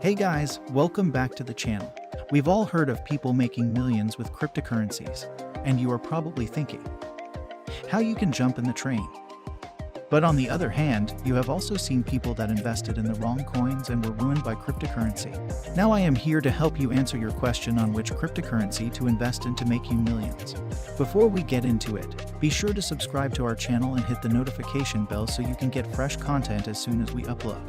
Hey guys, welcome back to the channel. We've all heard of people making millions with cryptocurrencies, and you are probably thinking, how you can jump in the train. But on the other hand, you have also seen people that invested in the wrong coins and were ruined by cryptocurrency. Now I am here to help you answer your question on which cryptocurrency to invest in to make you millions. Before we get into it, be sure to subscribe to our channel and hit the notification bell so you can get fresh content as soon as we upload.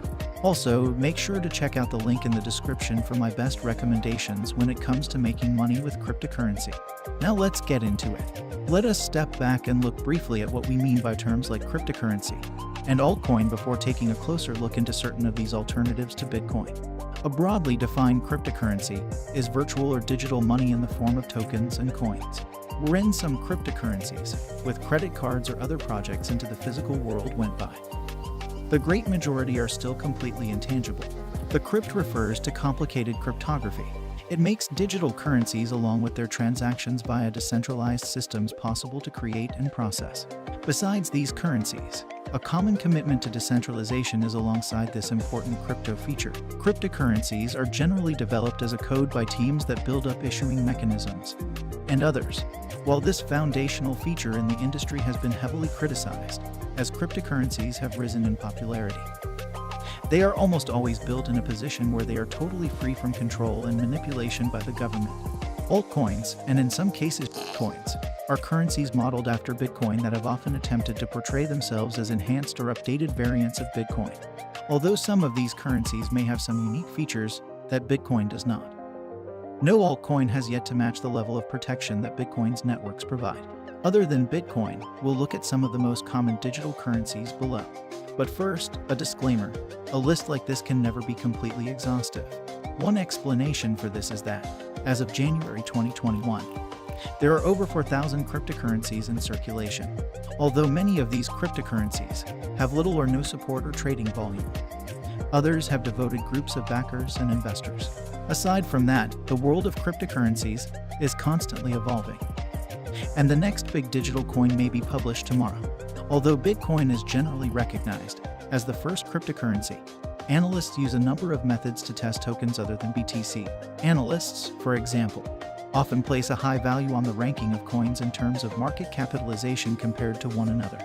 Also, make sure to check out the link in the description for my best recommendations when it comes to making money with cryptocurrency. Now let's get into it. Let us step back and look briefly at what we mean by terms like cryptocurrency and altcoin before taking a closer look into certain of these alternatives to Bitcoin. A broadly defined cryptocurrency is virtual or digital money in the form of tokens and coins. Wherein some cryptocurrencies, with credit cards or other projects into the physical world went by. The great majority are still completely intangible. The crypt refers to complicated cryptography. It makes digital currencies along with their transactions via decentralized systems possible to create and process. Besides these currencies, a common commitment to decentralization is alongside this important crypto feature. Cryptocurrencies are generally developed as a code by teams that build up issuing mechanisms and others. While this foundational feature in the industry has been heavily criticized, as cryptocurrencies have risen in popularity, they are almost always built in a position where they are totally free from control and manipulation by the government. Altcoins, and in some cases coins, are currencies modeled after Bitcoin that have often attempted to portray themselves as enhanced or updated variants of Bitcoin, although some of these currencies may have some unique features that Bitcoin does not. No altcoin has yet to match the level of protection that Bitcoin's networks provide. Other than Bitcoin, we'll look at some of the most common digital currencies below. But first, a disclaimer, a list like this can never be completely exhaustive. One explanation for this is that, as of January 2021, there are over 4,000 cryptocurrencies in circulation, although many of these cryptocurrencies have little or no support or trading volume. Others have devoted groups of backers and investors. Aside from that, the world of cryptocurrencies is constantly evolving, and the next big digital coin may be published tomorrow. Although Bitcoin is generally recognized as the first cryptocurrency, analysts use a number of methods to test tokens other than BTC. Analysts, for example, often place a high value on the ranking of coins in terms of market capitalization compared to one another.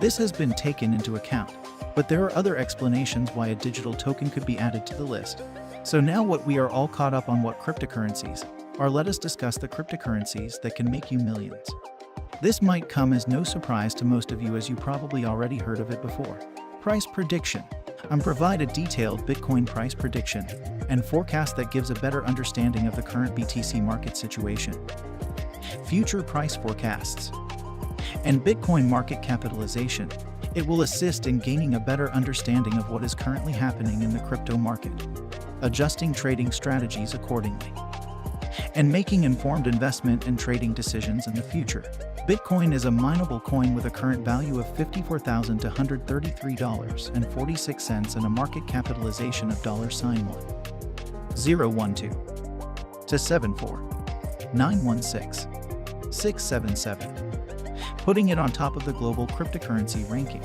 This has been taken into account, but there are other explanations why a digital token could be added to the list. So now that we are all caught up on what cryptocurrencies are, let us discuss the cryptocurrencies that can make you millions. This might come as no surprise to most of you, as you probably already heard of it before. Price prediction. Provide a detailed Bitcoin price prediction and forecast that gives a better understanding of the current BTC market situation. Future price forecasts and Bitcoin market capitalization. It will assist in gaining a better understanding of what is currently happening in the crypto market, adjusting trading strategies accordingly, and making informed investment and trading decisions in the future. Bitcoin is a mineable coin with a current value of $54,233.46 and a market capitalization of $1.012 to 74,916,677, putting it on top of the global cryptocurrency ranking.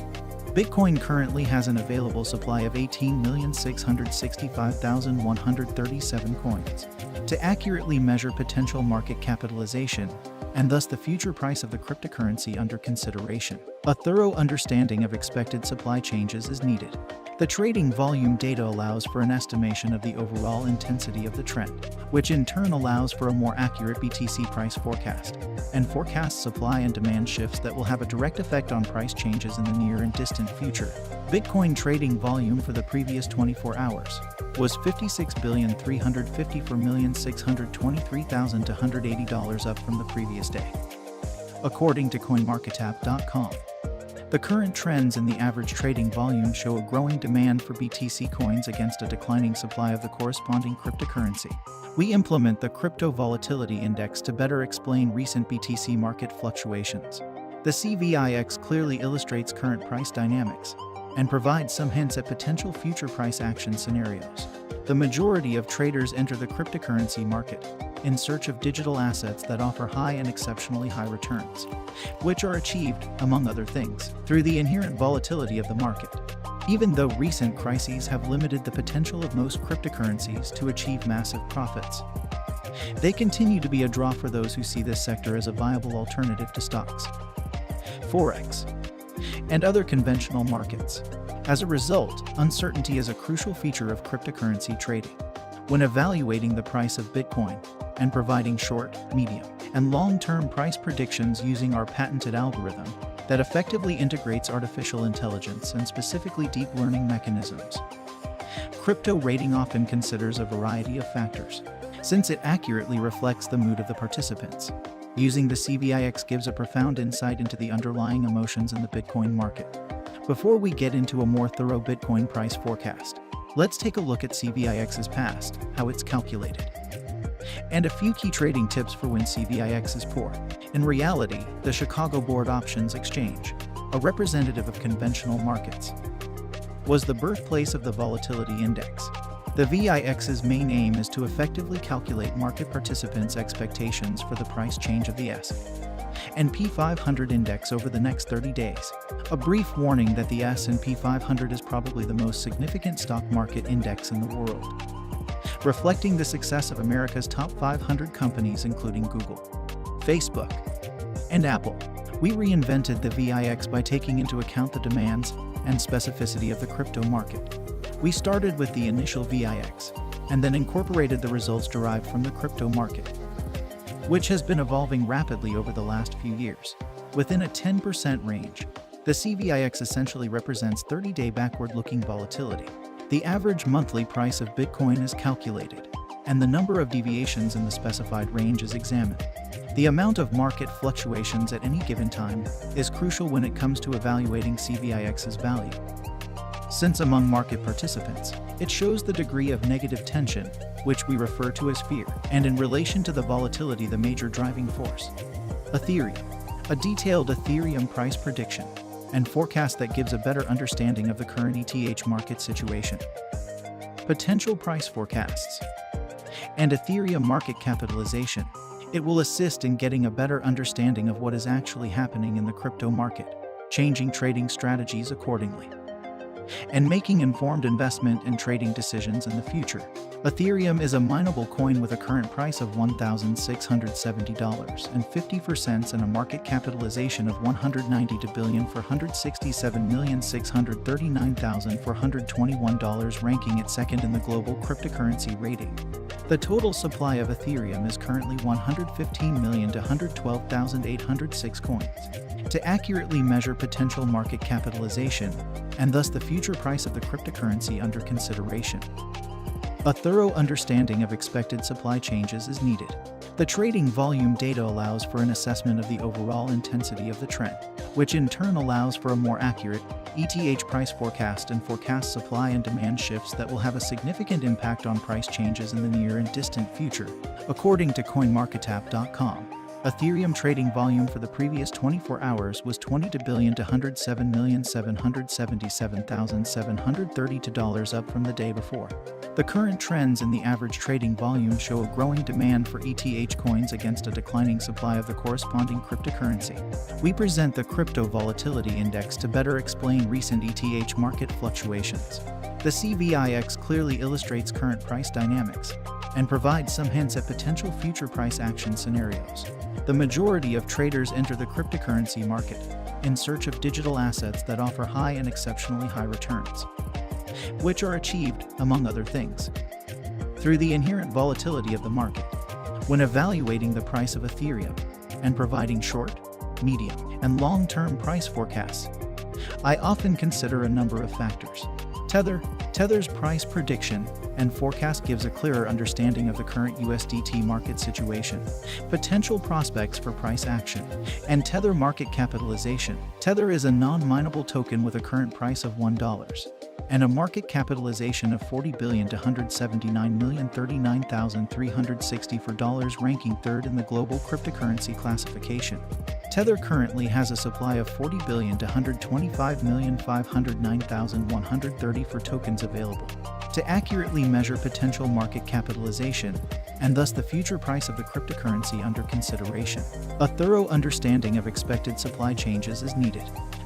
Bitcoin currently has an available supply of 18,665,137 coins. To accurately measure potential market capitalization, and thus the future price of the cryptocurrency under consideration, a thorough understanding of expected supply changes is needed. The trading volume data allows for an estimation of the overall intensity of the trend, which in turn allows for a more accurate BTC price forecast, and forecasts supply and demand shifts that will have a direct effect on price changes in the near and distant future. Bitcoin trading volume for the previous 24 hours was $56,354,623,280, up from the previous day, according to CoinMarketCap.com. The current trends in the average trading volume show a growing demand for BTC coins against a declining supply of the corresponding cryptocurrency. We implement the Crypto Volatility Index to better explain recent BTC market fluctuations. The CVIX clearly illustrates current price dynamics and provides some hints at potential future price action scenarios. The majority of traders enter the cryptocurrency market in search of digital assets that offer high and exceptionally high returns, which are achieved, among other things, through the inherent volatility of the market. even though recent crises have limited the potential of most cryptocurrencies to achieve massive profits. They continue to be a draw for those who see this sector as a viable alternative to stocks, Forex, and other conventional markets. As a result, uncertainty is a crucial feature of cryptocurrency trading. When evaluating the price of Bitcoin and providing short, medium, and long-term price predictions using our patented algorithm that effectively integrates artificial intelligence and specifically deep learning mechanisms. Crypto rating often considers a variety of factors, since it accurately reflects the mood of the participants. Using the CVIX gives a profound insight into the underlying emotions in the Bitcoin market. Before we get into a more thorough Bitcoin price forecast, let's take a look at CVIX's past, how it's calculated, and a few key trading tips for when CVIX is poor. In reality, the Chicago Board Options Exchange, a representative of conventional markets, was the birthplace of the volatility index. The VIX's main aim is to effectively calculate market participants' expectations for the price change of the S&P 500 index over the next 30 days. A brief warning that the S&P 500 is probably the most significant stock market index in the world, reflecting the success of America's top 500 companies including Google, Facebook, and Apple. We reinvented the VIX by taking into account the demands and specificity of the crypto market. We started with the initial VIX and then incorporated the results derived from the crypto market, which has been evolving rapidly over the last few years. Within a 10% range, the CVIX essentially represents 30-day backward-looking volatility. The average monthly price of Bitcoin is calculated, and the number of deviations in the specified range is examined. The amount of market fluctuations at any given time is crucial when it comes to evaluating CVIX's value, since among market participants, it shows the degree of negative tension, which we refer to as fear, and in relation to the volatility, the major driving force. Ethereum, a detailed Ethereum price prediction and forecast that gives a better understanding of the current ETH market situation. Potential price forecasts and Ethereum market capitalization. It will assist in getting a better understanding of what is actually happening in the crypto market, changing trading strategies accordingly, and making informed investment and trading decisions in the future. Ethereum is a mineable coin with a current price of $1,670.50 and a market capitalization of $192 billion for $167,639,421, ranking it second in the global cryptocurrency rating. The total supply of Ethereum is currently 115,112,806 coins. To accurately measure potential market capitalization, and thus the future price of the cryptocurrency under consideration, a thorough understanding of expected supply changes is needed. The trading volume data allows for an assessment of the overall intensity of the trend, which in turn allows for a more accurate ETH price forecast and forecast supply and demand shifts that will have a significant impact on price changes in the near and distant future. According to CoinMarketCap.com, Ethereum trading volume for the previous 24 hours was $22,107,777,732, up from the day before. The current trends in the average trading volume show a growing demand for ETH coins against a declining supply of the corresponding cryptocurrency. We present the Crypto Volatility Index to better explain recent ETH market fluctuations. The CVIX clearly illustrates current price dynamics and provides some hints at potential future price action scenarios. The majority of traders enter the cryptocurrency market in search of digital assets that offer high and exceptionally high returns, which are achieved, among other things, through the inherent volatility of the market. When evaluating the price of Ethereum and providing short, medium, and long-term price forecasts, I often consider a number of factors. Tether's price prediction and forecast gives a clearer understanding of the current USDT market situation, potential prospects for price action, and Tether market capitalization. Tether is a non-mineable token with a current price of $1 and a market capitalization of $40,279,039,364, ranking third in the global cryptocurrency classification. Tether currently has a supply of 40,225,509,130 tokens available. To accurately measure potential market capitalization, and thus the future price of the cryptocurrency under consideration, a thorough understanding of expected supply changes is needed.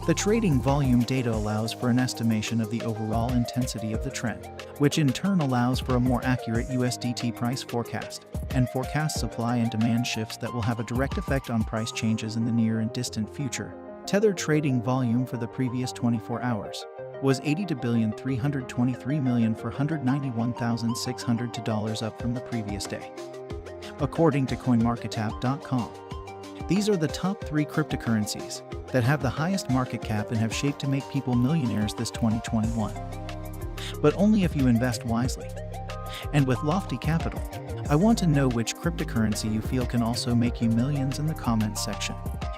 The trading volume data allows for an estimation of the overall intensity of the trend, which in turn allows for a more accurate USDT price forecast, and forecasts supply and demand shifts that will have a direct effect on price changes in the near and distant future. Tether trading volume for the previous 24 hours was $82,323,491,600 up from the previous day, according to CoinMarketCap.com. These are the top 3 cryptocurrencies that have the highest market cap and have shaped to make people millionaires this 2021. But only if you invest wisely. And with lofty capital. I want to know which cryptocurrency you feel can also make you millions in the comments section.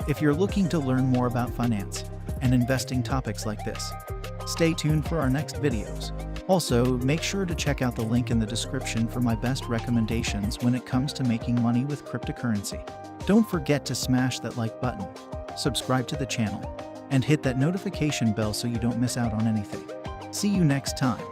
If you're looking to learn more about finance and investing topics like this, stay tuned for our next videos. Also, make sure to check out the link in the description for my best recommendations when it comes to making money with cryptocurrency. Don't forget to smash that like button, subscribe to the channel, and hit that notification bell so you don't miss out on anything. See you next time.